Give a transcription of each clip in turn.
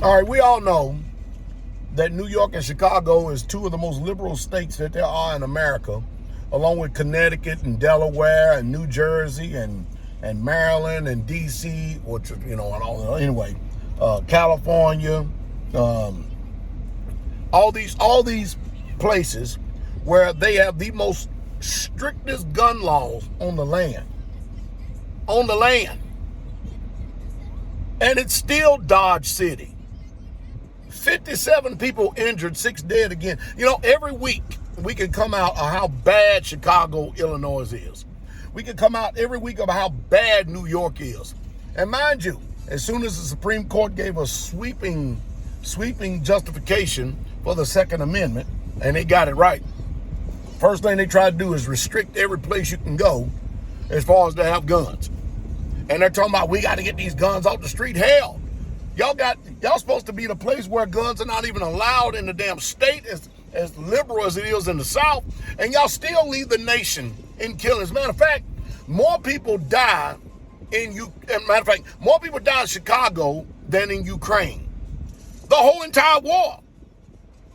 All right, we all know that New York and Chicago is two of the most liberal states that there are in America, along with Connecticut and Delaware and New Jersey and Maryland and D.C., which anyway, California, all these places where they have the most strictest gun laws on the land, and it's still Dodge City. 57 people injured, 6 dead again. Every week we can come out of how bad Chicago, Illinois is. We can come out every week of how bad New York is. And mind you, as soon as the Supreme Court gave a sweeping justification for the Second Amendment, and they got it right, first thing they tried to do is restrict every place you can go as far as to have guns. And they're talking about we got to get these guns off the street. Hell, y'all supposed to be the place where guns are not even allowed in the damn state, as liberal as it is in the South, and y'all still lead the nation in killings. Matter of fact, more people die in Chicago than in Ukraine. The whole entire war.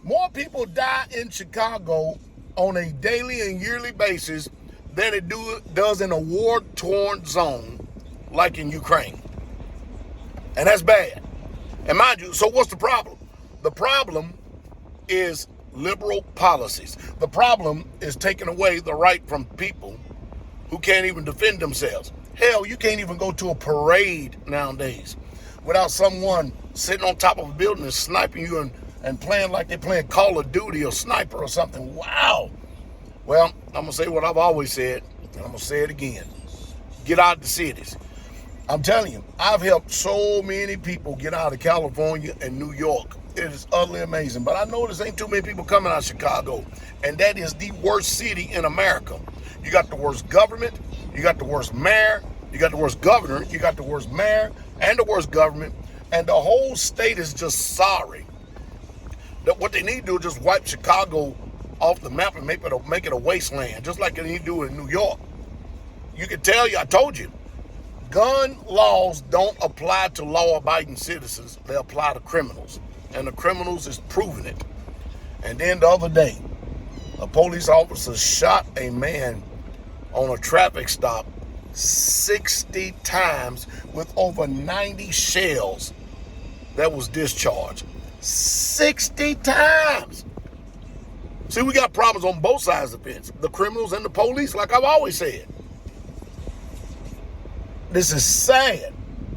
More people die in Chicago on a daily and yearly basis than it does in a war-torn zone like in Ukraine. And that's bad. And mind you, so what's the problem? The problem is liberal policies. The problem is taking away the right from people who can't even defend themselves. Hell, you can't even go to a parade nowadays without someone sitting on top of a building and sniping you and playing like they're playing Call of Duty or Sniper or something. Wow. Well, I'm going to say what I've always said, and I'm going to say it again. Get out of the cities. I'm telling you, I've helped so many people get out of California and New York. It is utterly amazing. But I notice ain't too many people coming out of Chicago. And that is the worst city in America. You got the worst government. You got the worst mayor. You got the worst governor. You got the worst mayor and the worst government. And the whole state is just sorry. That what they need to do is just wipe Chicago off the map and make it a wasteland, just like they need to do in New York. You can tell you, I told you, gun laws don't apply to law-abiding citizens. They apply to criminals. And the criminals is proving it. And then the other day, a police officer shot a man on a traffic stop 60 times with over 90 shells that was discharged. 60 times. See, we got problems on both sides of the fence. The criminals and the police, like I've always said. This is sad.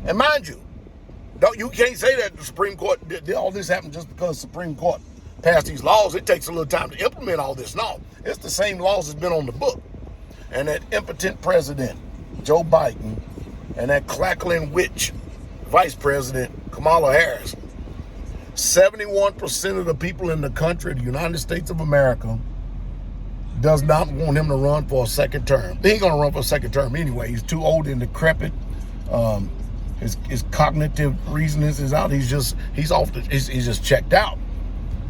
And mind you, you can't say that the Supreme Court, all this happened just because the Supreme Court passed these laws. It takes a little time to implement all this. No, it's the same laws that's been on the book. And that impotent president, Joe Biden, and that clackling witch, Vice President Kamala Harris, 71% of the people in the country, the United States of America, does not want him to run for a second term. He ain't gonna run for a second term anyway. He's too old and decrepit. His cognitive reasoning is out. He's just checked out.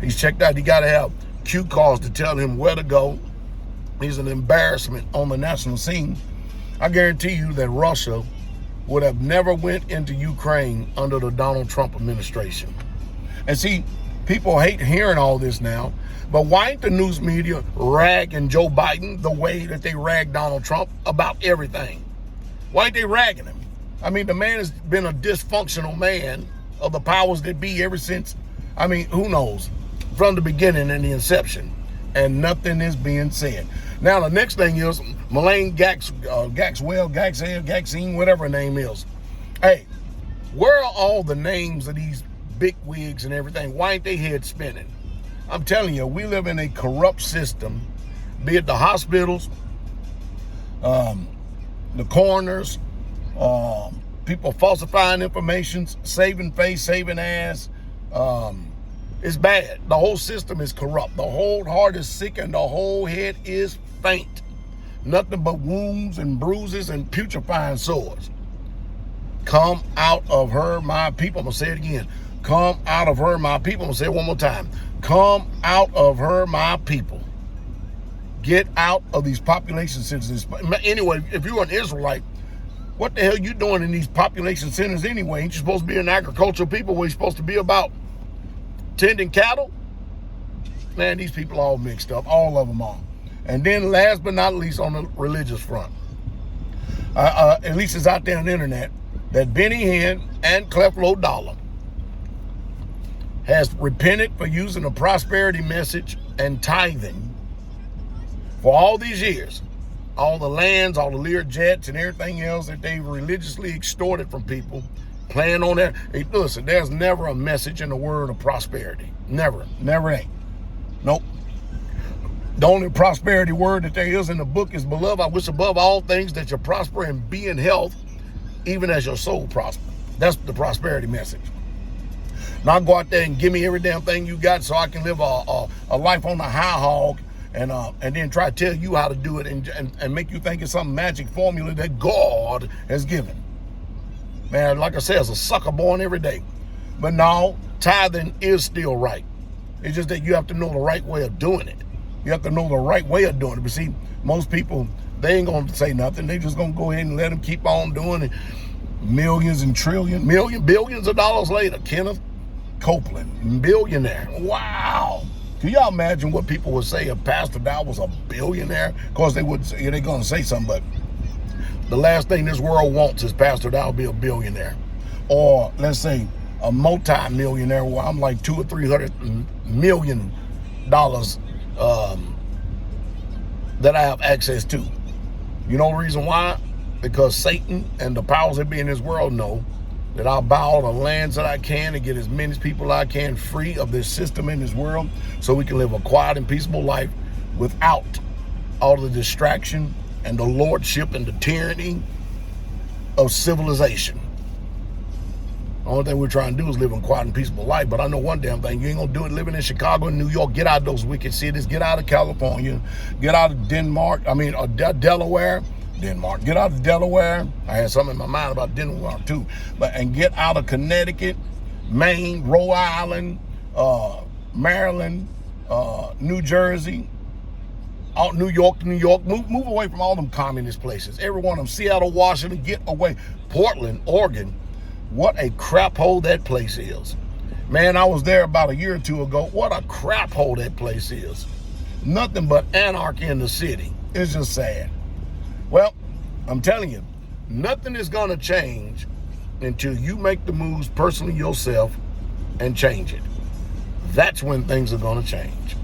He's checked out. He got to have cue cards to tell him where to go. He's an embarrassment on the national scene. I guarantee you that Russia would have never went into Ukraine under the Donald Trump administration. And see, people hate hearing all this now, but why ain't the news media ragging Joe Biden the way that they rag Donald Trump about everything? Why ain't they ragging him? I mean, the man has been a dysfunctional man of the powers that be ever since, who knows, from the beginning and the inception. And nothing is being said. Now, the next thing is Ghislaine Maxwell, whatever her name is. Hey, where are all the names of these big wigs and everything? Why ain't they head spinning? I'm telling you, we live in a corrupt system, be it the hospitals, the coroners, people falsifying information, saving face, saving ass. It's bad. The whole system is corrupt. The whole heart is sick and the whole head is faint. Nothing but wounds and bruises and putrefying sores. Come out of her, my people. I'm going to say it again. Come out of her, my people. I'm going to say it one more time. Come out of her, my people. Get out of these population censuses. Anyway, if you're an Israelite, What the hell you doing in these population centers anyway? Ain't you supposed to be an agricultural people where you're supposed to be about tending cattle? Man, these people all mixed up, all of them are. And then last but not least, on the religious front, at least it's out there on the internet, that Benny Hinn and Creflo Dollar has repented for using a prosperity message and tithing for all these years. All the lands, all the Lear jets and everything else that they religiously extorted from people, playing on that. Hey, listen, there's never a message in the word of prosperity. Never ain't. Nope. The only prosperity word that there is in the book is, beloved, I wish above all things that you prosper and be in health, even as your soul prosper. That's the prosperity message. Now go out there and give me every damn thing you got so I can live a life on the high hog and then try to tell you how to do it and make you think it's some magic formula that God has given. Man, like I said, it's a sucker born every day. But no, tithing is still right. It's just that you have to know the right way of doing it. You have to know the right way of doing it. But see, most people, they ain't going to say nothing. They just going to go ahead and let them keep on doing it. Millions and billions of dollars later, Kenneth Copeland, billionaire. Wow. Can y'all imagine what people would say if Pastor Dow was a billionaire? Of course, they're going to say something, but the last thing this world wants is Pastor Dow be a billionaire. Or let's say a multi-millionaire where I'm like $200 or $300 million that I have access to. You know the reason why? Because Satan and the powers that be in this world know that I'll buy all the lands that I can and get as many people I can free of this system in this world so we can live a quiet and peaceable life without all the distraction and the lordship and the tyranny of civilization. The only thing we're trying to do is live a quiet and peaceful life. But I know one damn thing, you ain't gonna do it living in Chicago and New York. Get out of those wicked cities. Get out of California. Get out of Delaware. Get out of Delaware. I had something in my mind about Delaware too. And get out of Connecticut, Maine, Rhode Island, Maryland, New Jersey, out New York. Move away from all them communist places. Every one of them. Seattle, Washington, get away. Portland, Oregon. What a crap hole that place is. Man, I was there about a year or two ago. What a crap hole that place is. Nothing but anarchy in the city. It's just sad. Well, I'm telling you, nothing is going to change until you make the moves personally yourself and change it. That's when things are going to change.